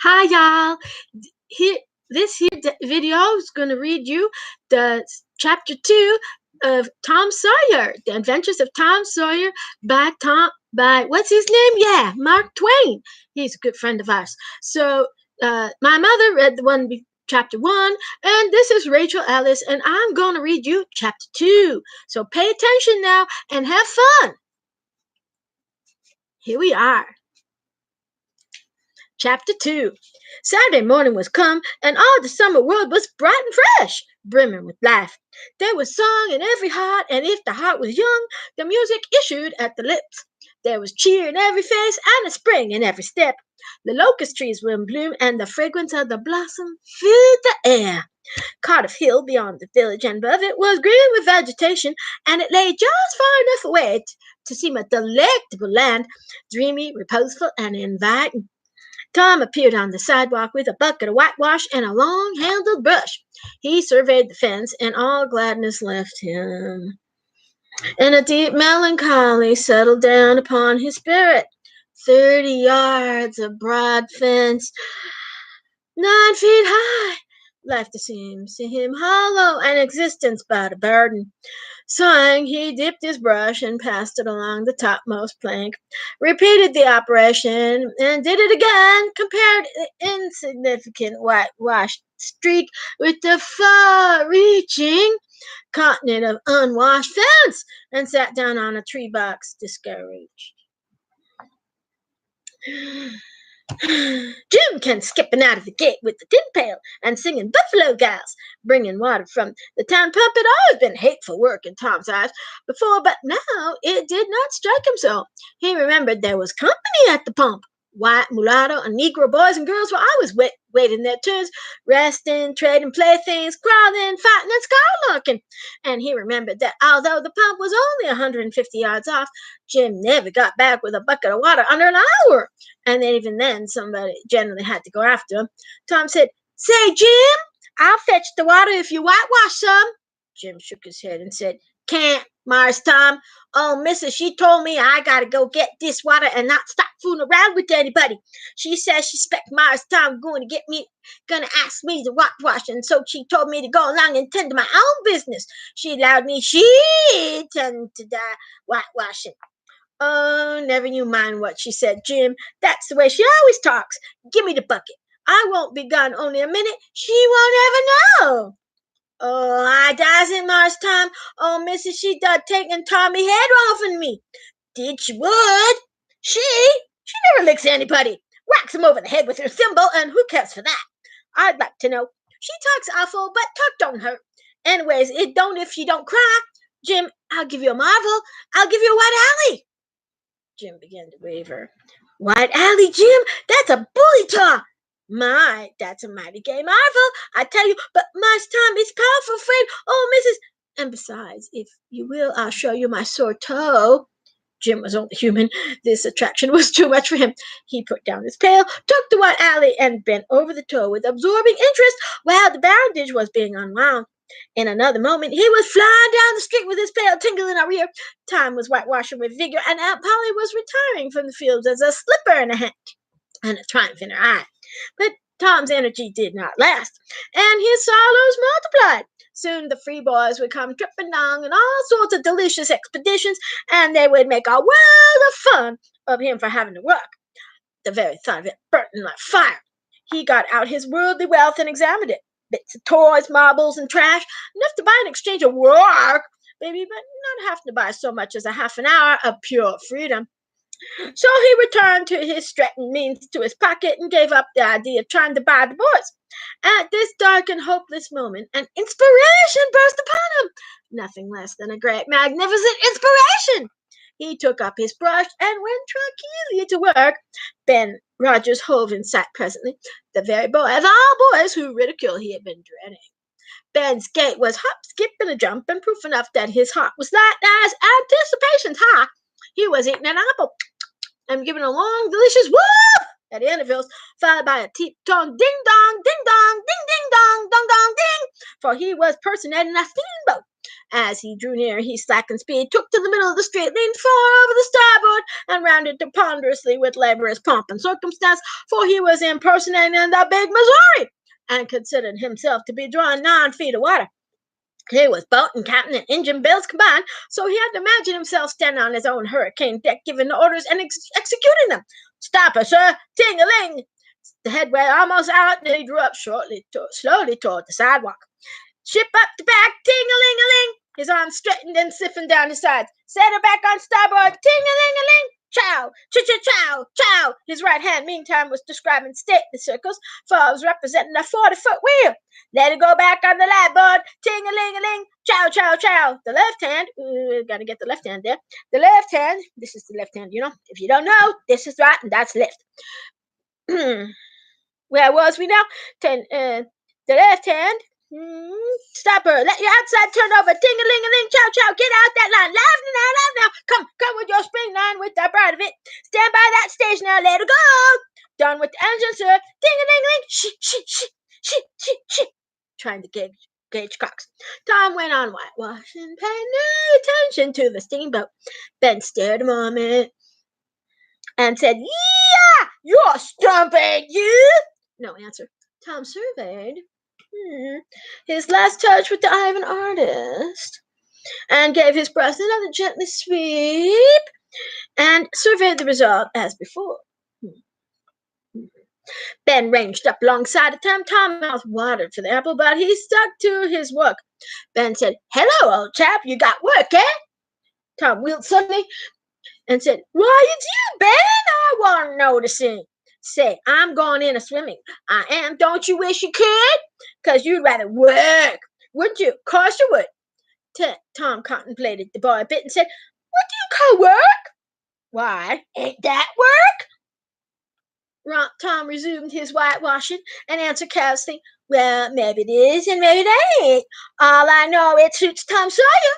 Hi, y'all. Here, this video is going to read you the chapter 2 of Tom Sawyer, The Adventures of Tom Sawyer by what's his name? Yeah, Mark Twain. He's a good friend of ours. So, my mother read chapter 1, and this is Rachel Ellis, and I'm going to read you chapter 2. So, pay attention now and have fun. Here we are. Chapter 2. Saturday morning was come, and all the summer world was bright and fresh, brimming with life. There was song in every heart, and if the heart was young, the music issued at the lips. There was cheer in every face, and a spring in every step. The locust trees were in bloom, and the fragrance of the blossom filled the air. Cardiff Hill, beyond the village and above it, was green with vegetation, and it lay just far enough away to seem a delectable land, dreamy, reposeful, and inviting. Tom appeared on the sidewalk with a bucket of whitewash and a long-handled brush. He surveyed the fence, and all gladness left him. And a deep melancholy settled down upon his spirit. 30 yards of broad fence, 9 feet high. Life seems to him hollow, and existence but a burden. Sighing, he dipped his brush and passed it along the topmost plank, repeated the operation, and did it again, compared the insignificant whitewashed streak with the far-reaching continent of unwashed fence, and sat down on a tree box, discouraged. Jim came skipping out of the gate with the tin pail and singing Buffalo Gals. Bringing water from the town pump had always been hateful work in Tom's eyes before, but now it did not strike him so. He remembered there was company at the pump. White, mulatto, and Negro boys and girls were always waiting their turns, resting, trading playthings, quarreling, fighting, and skylarking. And he remembered that although the pump was only 150 yards off, Jim never got back with a bucket of water under an hour. And then even then, somebody generally had to go after him. Tom said, "Say, Jim, I'll fetch the water if you whitewash some." Jim shook his head and said, "Can't, Mars Tom. Oh, missus, she told me I gotta go get this water and not stop fooling around with anybody. She says she expect Mars Tom gonna ask me to whitewash, and so she told me to go along and tend to my own business. She allowed me she'd tend to die whitewashing." "Oh, never you mind what she said, Jim. That's the way she always talks. Give me the bucket. I won't be gone only a minute. She won't ever know." "Oh, I doesn't, Mars Tom. Oh, missus, she done taken Tommy head off'n me." "Did she would? She never licks anybody. Whacks him over the head with her thimble, and who cares for that? I'd like to know. She talks awful, but talk don't hurt. Anyways, it don't if she don't cry. Jim, I'll give you a marvel. I'll give you a white alley." Jim began to waver. "White alley, Jim? That's a bully talk. My, that's a mighty gay marvel, I tell you. But Mars Tom is powerful afraid. Oh, missus, and besides, if you will, I'll show you my sore toe." Jim was only human. This attraction was too much for him. He put down his pail, took the white alley, and bent over the toe with absorbing interest while the bandage was being unwound. In another moment, he was flying down the street with his pail tingling in our rear. Tom was whitewashing with vigor, and Aunt Polly was retiring from the fields as a slipper in a hand and a triumph in her eye. But Tom's energy did not last, and his sorrows multiplied. Soon the free boys would come tripping down in all sorts of delicious expeditions, and they would make a world of fun of him for having to work. The very thought of it burnt him like fire. He got out his worldly wealth and examined it. Bits of toys, marbles, and trash, enough to buy in exchange of work, baby, but not having to buy so much as a half an hour of pure freedom. So he returned to his straitened means to his pocket and gave up the idea of trying to buy the boys. At this dark and hopeless moment, an inspiration burst upon him. Nothing less than a great, magnificent inspiration. He took up his brush and went tranquilly to work. Ben Rogers hove in sight presently, the very boy of all boys whose ridicule he had been dreading. Ben's gait was hop, skip, and a jump, and proof enough that his heart was light as anticipation's high. He was eating an apple and giving a long, delicious whoop at intervals, followed by a deep-toned ding-dong, ding-dong, ding-ding-dong, dong-dong-ding, for he was personating a steamboat. As he drew near, he slackened speed, took to the middle of the street, leaned far over the starboard, and rounded it ponderously with laborious pomp and circumstance, for he was impersonating the big Missouri, and considered himself to be drawing 9 feet of water. He was boat and captain and engine bells combined, so he had to imagine himself standing on his own hurricane deck, giving the orders and executing them. "Stop her, sir! Ting-a-ling!" The headway almost out, and he drew up slowly toward the sidewalk. "Ship up the back, ting-a-ling-a-ling!" His arms straightened and stiffened down his sides. "Set her back on starboard, ting-a-ling-a-ling! Chow! Chow! Chow!" His right hand, meantime, was describing stately circles, for it was representing a 40-foot wheel. "Let her go back on the larboard, ting-a-ling-a-ling! Chow! Chow! Chow!" The left hand, gotta get the left hand there. The left hand, this is the left hand, If you don't know, this is right and that's left. Where was we now? The left hand. Stop her. Let your outside turn over. Ting-a-ling-a-ling. Chow, chow. Get out that line. Loud now. Come with your spring line with the bride of it. Stand by that stage now. Let her go. Done with the engine, sir. Ting-a-ling-a-ling. Shh. Trying to gauge cocks. Tom went on whitewashing, paying no attention to the steamboat. Ben stared a moment and said, "Yeah, you're stumping, you." No answer. Tom surveyed his last touch with the eye of an artist, and gave his brush another gently sweep, and surveyed the result as before. Ben ranged up alongside of Tom. Tom's mouth watered for the apple, but he stuck to his work. Ben said, "Hello, old chap, you got work, eh?" Tom wheeled suddenly and said, "Why, it's you, Ben. I wasn't noticing. Say, I'm going in a swimming. I am. Don't you wish you could? 'Cause you'd rather work, wouldn't you? 'Course you would." Tom contemplated the boy a bit and said, "What do you call work?" "Why, ain't that work?" Tom resumed his whitewashing and answered carelessly, "Well, maybe it is and maybe it ain't. All I know, it suits Tom Sawyer."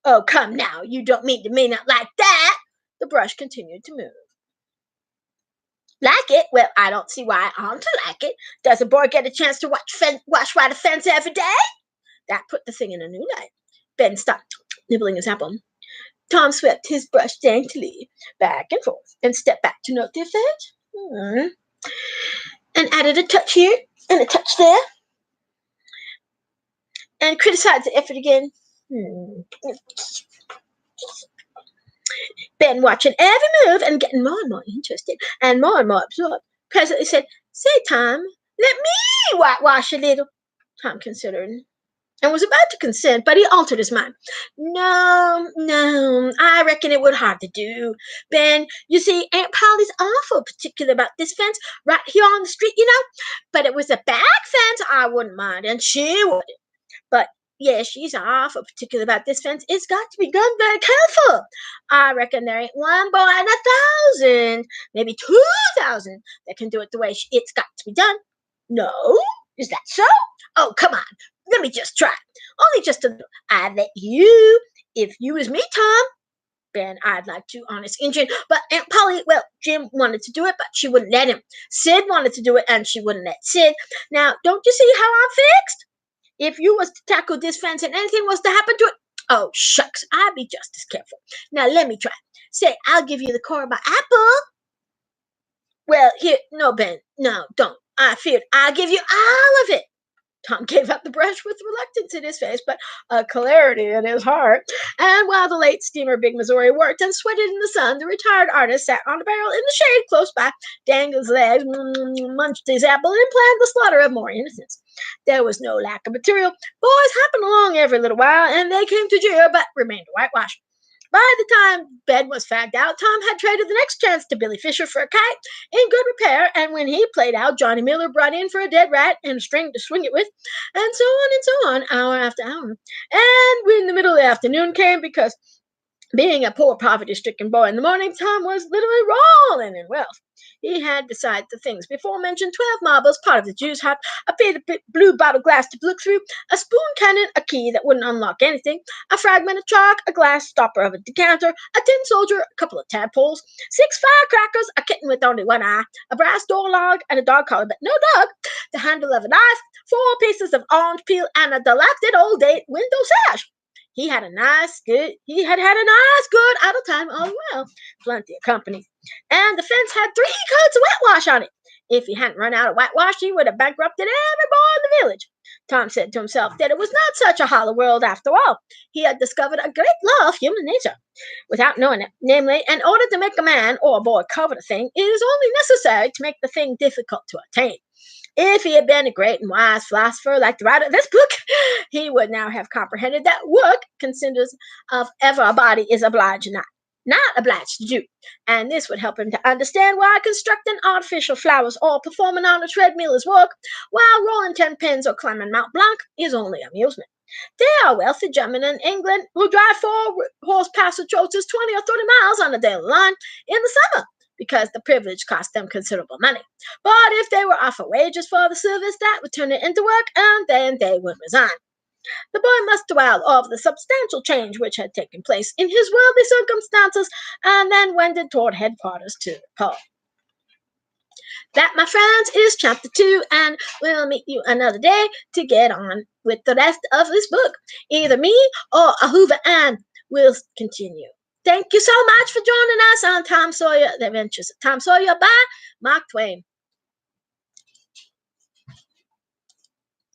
"Oh, come now, you don't mean to mean it like that." The brush continued to move. "Like it? Well, I don't see why I ought to like it. Does a boy get a chance to wash right a fence every day?" That put the thing in a new light. Ben stopped nibbling his apple. Tom swept his brush daintily back and forth and stepped back to note the effect, and added a touch here and a touch there, and criticized the effort again. Ben, watching every move and getting more and more interested and more absorbed, presently said, "Say, Tom, let me whitewash a little." Tom considered and was about to consent, but he altered his mind. No, I reckon it would hard to do. Ben, you see, Aunt Polly's awful particular about this fence right here on the street, But it was a back fence I wouldn't mind, and she wouldn't. But yeah, she's awful particular about this fence. It's got to be done very careful. I reckon there ain't one boy in 1,000, maybe 2,000, that can do it the way it's got to be done. No? Is that so? Oh, come on. Let me just try. Only just a little. I'd let you, if you was me, Tom. Ben, I'd like to, honest Injun. But Aunt Polly, well, Jim wanted to do it, but she wouldn't let him. Sid wanted to do it, and she wouldn't let Sid. Now, don't you see how I'm fixed? If you was to tackle this fence and anything was to happen to it, oh, shucks, I'd be just as careful. Now, let me try. Say, I'll give you the core of my apple. Well, here, no, Ben, no, don't. I feared I'll give you all of it. Tom gave up the brush with reluctance in his face, but a clarity in his heart. And while the late steamer Big Missouri worked and sweated in the sun, the retired artist sat on a barrel in the shade close by, dangled his legs, munched his apple, and planned the slaughter of more innocents. There was no lack of material. Boys happened along every little while, and they came to jeer, but remained to whitewash. By the time bed was fagged out, Tom had traded the next chance to Billy Fisher for a kite in good repair, and when he played out, Johnny Miller brought in for a dead rat and a string to swing it with, and so on, hour after hour. And when the middle of the afternoon came, because being a poor, poverty-stricken boy in the morning, Tom was literally rolling in wealth. He had, besides the things before mentioned, 12 marbles, part of the Jew's hut, a bit of blue bottle glass to look through, a spoon cannon, a key that wouldn't unlock anything, a fragment of chalk, a glass stopper of a decanter, a tin soldier, a couple of tadpoles, 6 firecrackers, a kitten with only one eye, a brass door log, and a dog collar, but no dog, the handle of a knife, 4 pieces of orange peel, and a dilapidated old window sash. He had had a nice, good idle time all the while. Plenty of company. And the fence had 3 coats of whitewash on it. If he hadn't run out of whitewash, he would have bankrupted every boy in the village. Tom said to himself that it was not such a hollow world after all. He had discovered a great law of human nature without knowing it. Namely, in order to make a man or a boy covet a thing, it is only necessary to make the thing difficult to attain. If he had been a great and wise philosopher like the writer of this book, he would now have comprehended that work considers of ever a body is obliged not obliged to do. And this would help him to understand why constructing artificial flowers or performing on a treadmill is work, while rolling 10 pins or climbing Mount Blanc is only amusement. There are wealthy gentlemen in England who drive 4-horse passenger coaches 20 or 30 miles on a daily line in the summer because the privilege cost them considerable money. But if they were offered wages for the service, that would turn it into work, and then they would resign. The boy must dwell over the substantial change which had taken place in his worldly circumstances, and then wended toward headquarters to the poem. That, my friends, is chapter 2, and we'll meet you another day to get on with the rest of this book. Either me or Ahuva Ann will continue. Thank you so much for joining us on Tom Sawyer, The Adventures of Tom Sawyer by Mark Twain.